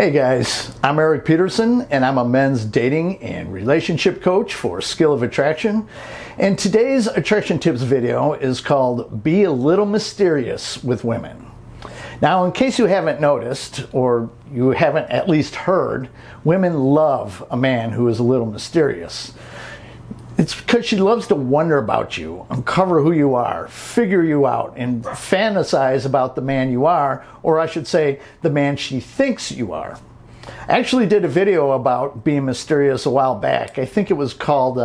Hey guys, I'm Erik Peterson and I'm a men's dating and relationship coach for Skill of Attraction. And today's attraction tips video is called Be a Little Mysterious with Women. Now, in case you haven't noticed, or you haven't at least heard, women love a man who is a little mysterious. It's because she loves to wonder about you, uncover who you are, figure you out, and fantasize about the man you are, or I should say, the man she thinks you are. I actually did a video about being mysterious a while back. I think it was called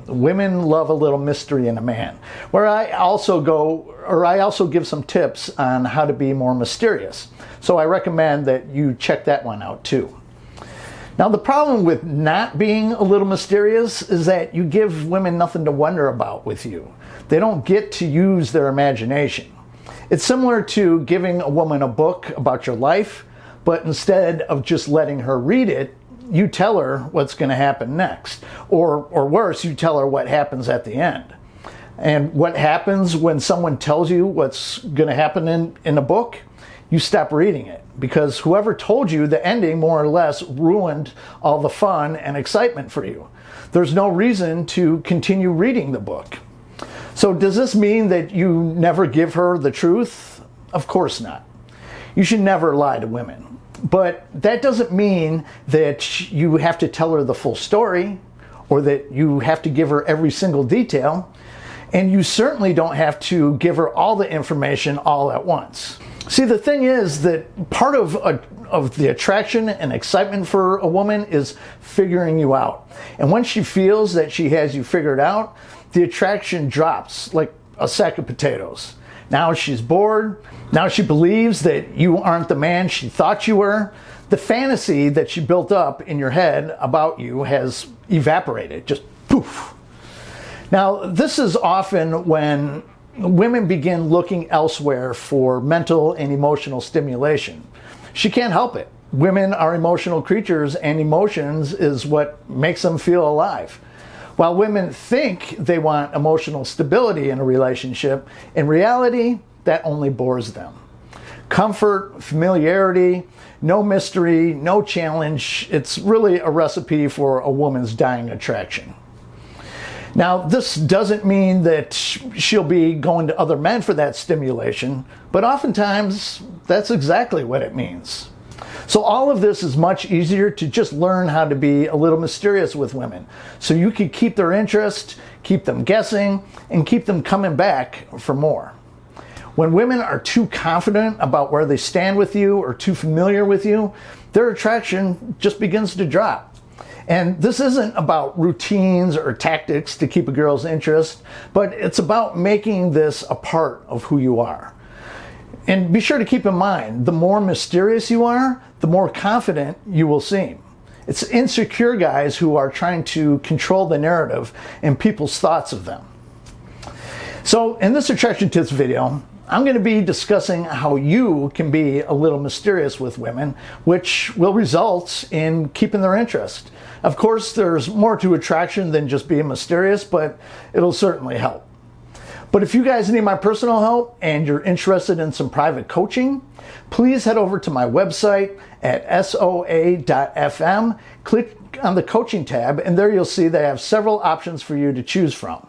Women Love a Little Mystery in a Man, where I also give some tips on how to be more mysterious. So I recommend that you check that one out too. Now, the problem with not being a little mysterious is that you give women nothing to wonder about with you. They don't get to use their imagination. It's similar to giving a woman a book about your life, but instead of just letting her read it, you tell her what's going to happen next. Or worse, you tell her what happens at the end. And what happens when someone tells you what's going to happen in a book? You stop reading it, because whoever told you the ending more or less ruined all the fun and excitement for you. There's no reason to continue reading the book. So does this mean that you never give her the truth? Of course not. You should never lie to women. But that doesn't mean that you have to tell her the full story, or that you have to give her every single detail. And you certainly don't have to give her all the information all at once. See, the thing is that part of the attraction and excitement for a woman is figuring you out. And when she feels that she has you figured out, the attraction drops like a sack of potatoes. Now she's bored. Now she believes that you aren't the man she thought you were. The fantasy that she built up in your head about you has evaporated, just poof. Now, this is often when women begin looking elsewhere for mental and emotional stimulation. She can't help it. Women are emotional creatures, and emotions is what makes them feel alive. While women think they want emotional stability in a relationship, in reality, that only bores them. Comfort, familiarity, no mystery, no challenge, it's really a recipe for a woman's dying attraction. Now, this doesn't mean that she'll be going to other men for that stimulation, but oftentimes that's exactly what it means. So all of this is much easier to just learn how to be a little mysterious with women, so you can keep their interest, keep them guessing, and keep them coming back for more. When women are too confident about where they stand with you or too familiar with you, their attraction just begins to drop. And this isn't about routines or tactics to keep a girl's interest, but it's about making this a part of who you are. And be sure to keep in mind, the more mysterious you are, the more confident you will seem. It's insecure guys who are trying to control the narrative and people's thoughts of them. So in this attraction tips video, I'm going to be discussing how you can be a little mysterious with women, which will result in keeping their interest. Of course, there's more to attraction than just being mysterious, but it'll certainly help. But if you guys need my personal help and you're interested in some private coaching, please head over to my website at soa.fm, click on the coaching tab, and there you'll see that I have several options for you to choose from.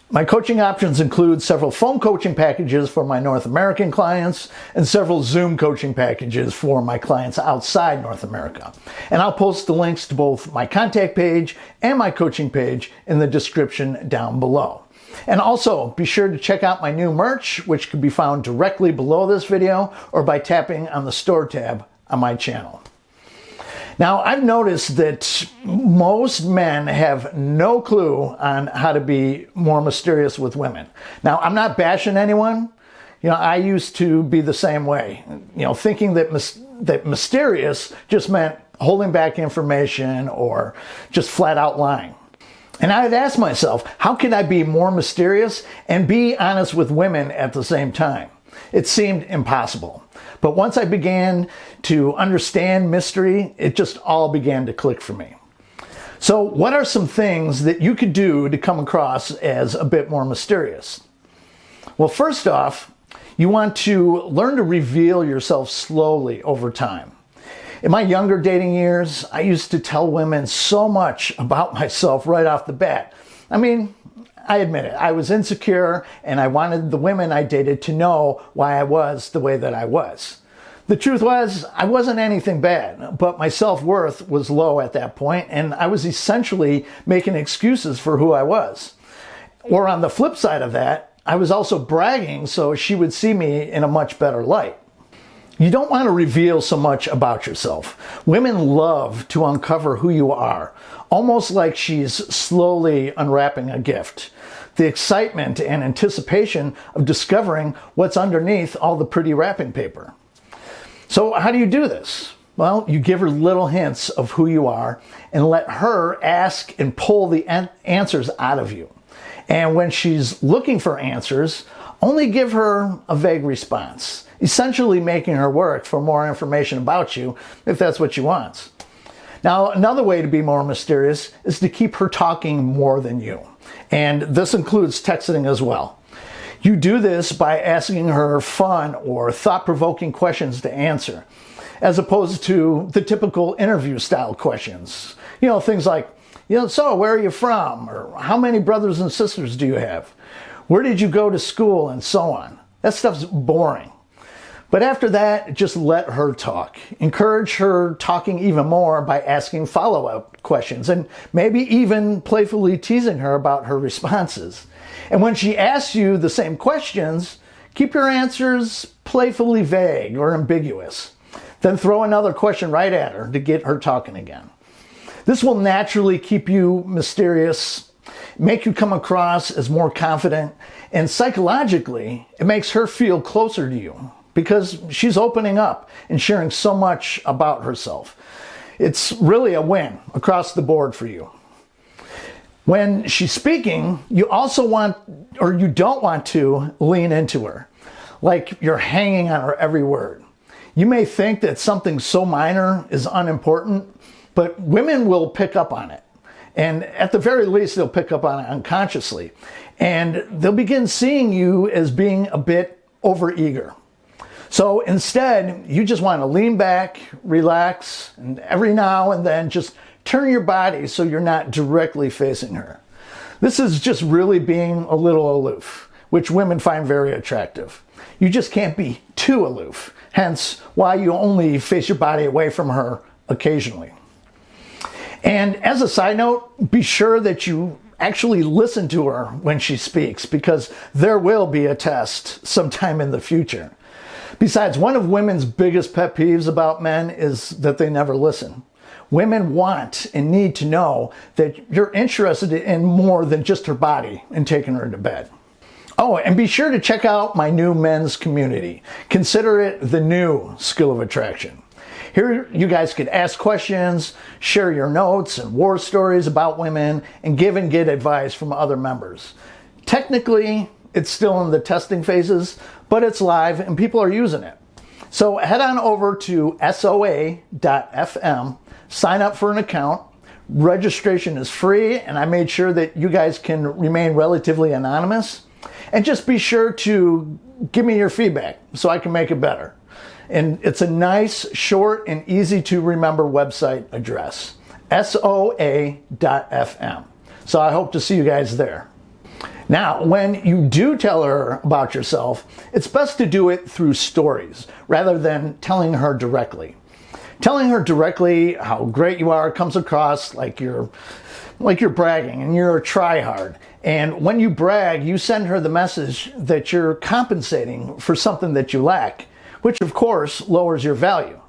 My coaching options include several phone coaching packages for my North American clients and several Zoom coaching packages for my clients outside North America. And I'll post the links to both my contact page and my coaching page in the description down below. And also, be sure to check out my new merch, which can be found directly below this video or by tapping on the store tab on my channel. Now, I've noticed that most men have no clue on how to be more mysterious with women. Now, I'm not bashing anyone. You know, I used to be the same way, thinking that mysterious just meant holding back information or just flat out lying. And I'd ask myself, how can I be more mysterious and be honest with women at the same time? It seemed impossible. But once I began to understand mystery, it just all began to click for me. So what are some things that you could do to come across as a bit more mysterious? Well, first off, you want to learn to reveal yourself slowly over time. In my younger dating years, I used to tell women so much about myself right off the bat. I mean, I admit it, I was insecure and I wanted the women I dated to know why I was the way that I was. The truth was, I wasn't anything bad, but my self-worth was low at that point, and I was essentially making excuses for who I was. Or on the flip side of that, I was also bragging so she would see me in a much better light. You don't want to reveal so much about yourself. Women love to uncover who you are, almost like she's slowly unwrapping a gift. The excitement and anticipation of discovering what's underneath all the pretty wrapping paper. So how do you do this? Well, you give her little hints of who you are and let her ask and pull the answers out of you. And when she's looking for answers, only give her a vague response, essentially making her work for more information about you if that's what she wants. Now, another way to be more mysterious is to keep her talking more than you. And this includes texting as well. You do this by asking her fun or thought-provoking questions to answer, as opposed to the typical interview-style questions. You know, things like, so where are you from? Or how many brothers and sisters do you have? Where did you go to school? And so on. That stuff's boring. But after that, just let her talk. Encourage her talking even more by asking follow-up questions and maybe even playfully teasing her about her responses. And when she asks you the same questions, keep your answers playfully vague or ambiguous. Then throw another question right at her to get her talking again. This will naturally keep you mysterious, make you come across as more confident, and psychologically, it makes her feel closer to you because she's opening up and sharing so much about herself. It's really a win across the board for you. When she's speaking, you also you don't want to lean into her, like you're hanging on her every word. You may think that something so minor is unimportant, but women will pick up on it. And at the very least, they'll pick up on it unconsciously. And they'll begin seeing you as being a bit overeager. So instead, you just want to lean back, relax, and every now and then just turn your body so you're not directly facing her. This is just really being a little aloof, which women find very attractive. You just can't be too aloof, hence why you only face your body away from her occasionally. And as a side note, be sure that you actually listen to her when she speaks, because there will be a test sometime in the future. Besides, one of women's biggest pet peeves about men is that they never listen. Women want and need to know that you're interested in more than just her body and taking her to bed. Oh, and be sure to check out my new men's community. Consider it the new Skill of Attraction. Here you guys could ask questions, share your notes and war stories about women, and give and get advice from other members. Technically, it's still in the testing phases, but it's live and people are using it. So head on over to soa.fm, sign up for an account. Registration is free, and I made sure that you guys can remain relatively anonymous. And just be sure to give me your feedback so I can make it better. And it's a nice, short, and easy to remember website address, soa.fm. So I hope to see you guys there. Now, when you do tell her about yourself, it's best to do it through stories rather than telling her directly. Telling her directly how great you are comes across like you're bragging and you're a try-hard. And when you brag, you send her the message that you're compensating for something that you lack, which of course lowers your value,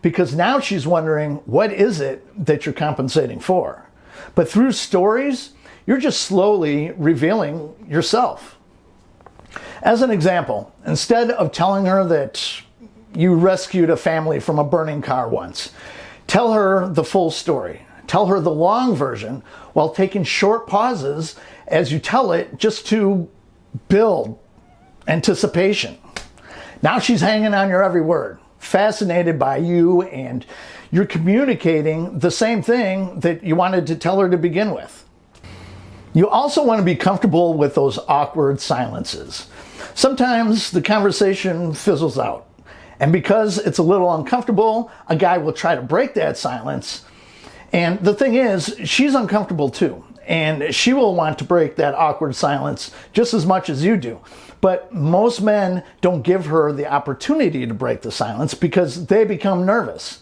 because now she's wondering, what is it that you're compensating for? But through stories, you're just slowly revealing yourself. As an example, instead of telling her that you rescued a family from a burning car once, tell her the full story. Tell her the long version while taking short pauses as you tell it, just to build anticipation. Now she's hanging on your every word, fascinated by you, and you're communicating the same thing that you wanted to tell her to begin with. You also want to be comfortable with those awkward silences. Sometimes the conversation fizzles out, And because it's a little uncomfortable, a guy will try to break that silence. And the thing is, she's uncomfortable too. And she will want to break that awkward silence just as much as you do. But most men don't give her the opportunity to break the silence because they become nervous.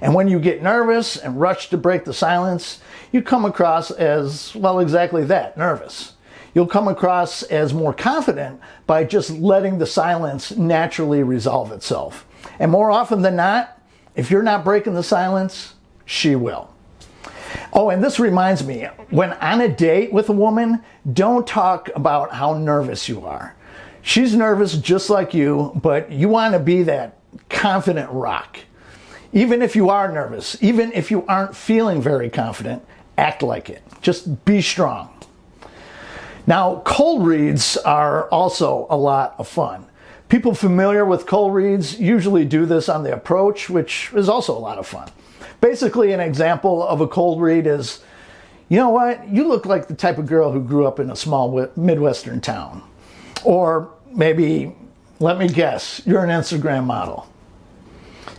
And when you get nervous and rush to break the silence, you come across as, well, exactly that, nervous. You'll come across as more confident by just letting the silence naturally resolve itself. And more often than not, if you're not breaking the silence, she will. Oh, and this reminds me, when on a date with a woman, don't talk about how nervous you are. She's nervous just like you, but you want to be that confident rock. Even if you are nervous, even if you aren't feeling very confident, act like it. Just be strong. Now, cold reads are also a lot of fun. People familiar with cold reads usually do this on the approach, which is also a lot of fun. Basically, an example of a cold read is, you know what, you look like the type of girl who grew up in a small Midwestern town. Or maybe, let me guess, you're an Instagram model.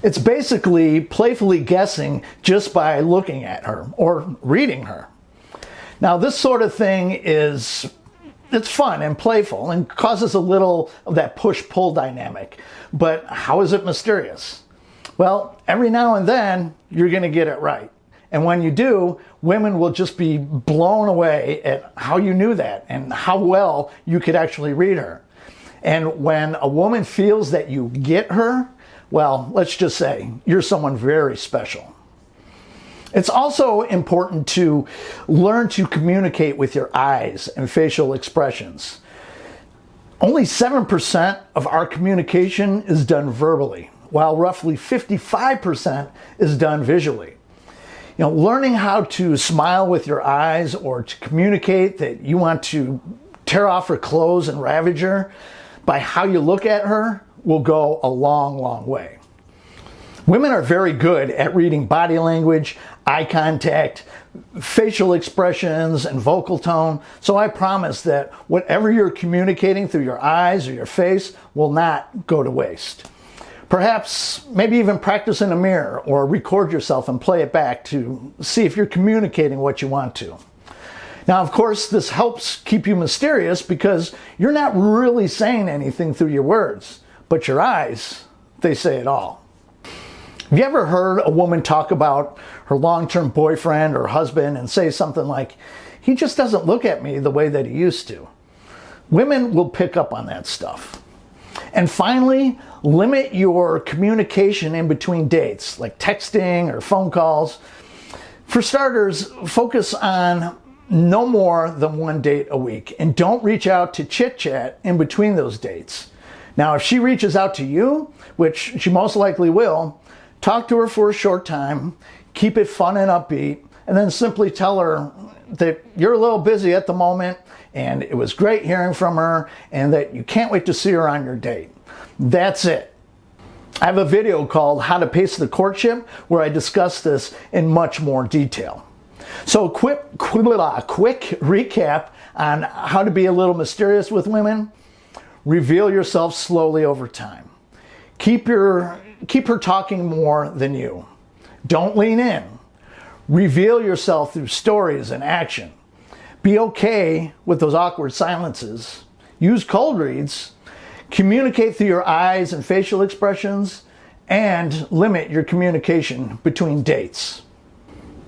It's basically playfully guessing just by looking at her or reading her. Now, this sort of thing it's fun and playful and causes a little of that push-pull dynamic. But how is it mysterious? Well, every now and then, you're going to get it right. And when you do, women will just be blown away at how you knew that and how well you could actually read her. And when a woman feels that you get her, well, let's just say you're someone very special. It's also important to learn to communicate with your eyes and facial expressions. Only 7% of our communication is done verbally, while roughly 55% is done visually. You know, learning how to smile with your eyes or to communicate that you want to tear off her clothes and ravage her by how you look at her will go a long, long way. Women are very good at reading body language, eye contact, facial expressions, and vocal tone, so I promise that whatever you're communicating through your eyes or your face will not go to waste. Perhaps maybe even practice in a mirror or record yourself and play it back to see if you're communicating what you want to. Now, of course, this helps keep you mysterious because you're not really saying anything through your words, but your eyes, they say it all. Have you ever heard a woman talk about her long-term boyfriend or husband and say something like, "He just doesn't look at me the way that he used to"? Women will pick up on that stuff. And finally, limit your communication in between dates, like texting or phone calls. For starters, focus on no more than one date a week, and don't reach out to chit-chat in between those dates. Now, if she reaches out to you, which she most likely will, talk to her for a short time, keep it fun and upbeat, and then simply tell her that you're a little busy at the moment and it was great hearing from her and that you can't wait to see her on your date. That's it. I have a video called How to Pace the Courtship where I discuss this in much more detail. So quick recap on how to be a little mysterious with women. Reveal yourself slowly over time. Keep her talking more than you. Don't lean in. Reveal yourself through stories and action. Be okay with those awkward silences. Use cold reads. Communicate through your eyes and facial expressions. And limit your communication between dates.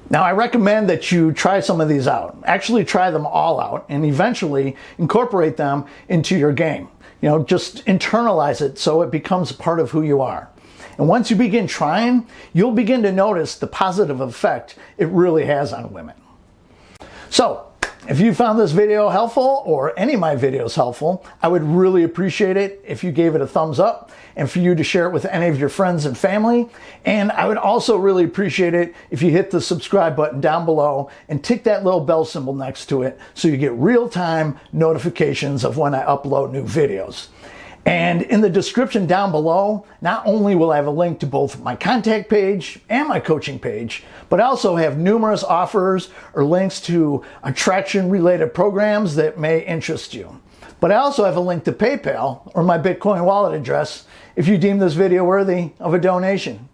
Now, I recommend that you try some of these out. Actually, try them all out and eventually incorporate them into your game. You know, just internalize it so it becomes part of who you are. And once you begin trying, you'll begin to notice the positive effect it really has on women. So, if you found this video helpful or any of my videos helpful, I would really appreciate it if you gave it a thumbs up and for you to share it with any of your friends and family. And I would also really appreciate it if you hit the subscribe button down below and tick that little bell symbol next to it so you get real-time notifications of when I upload new videos. And in the description down below, not only will I have a link to both my contact page and my coaching page, but I also have numerous offers or links to attraction-related programs that may interest you. But I also have a link to PayPal or my Bitcoin wallet address if you deem this video worthy of a donation.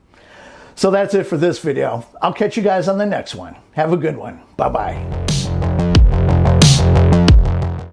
So that's it for this video. I'll catch you guys on the next one. Have a good one. Bye-bye.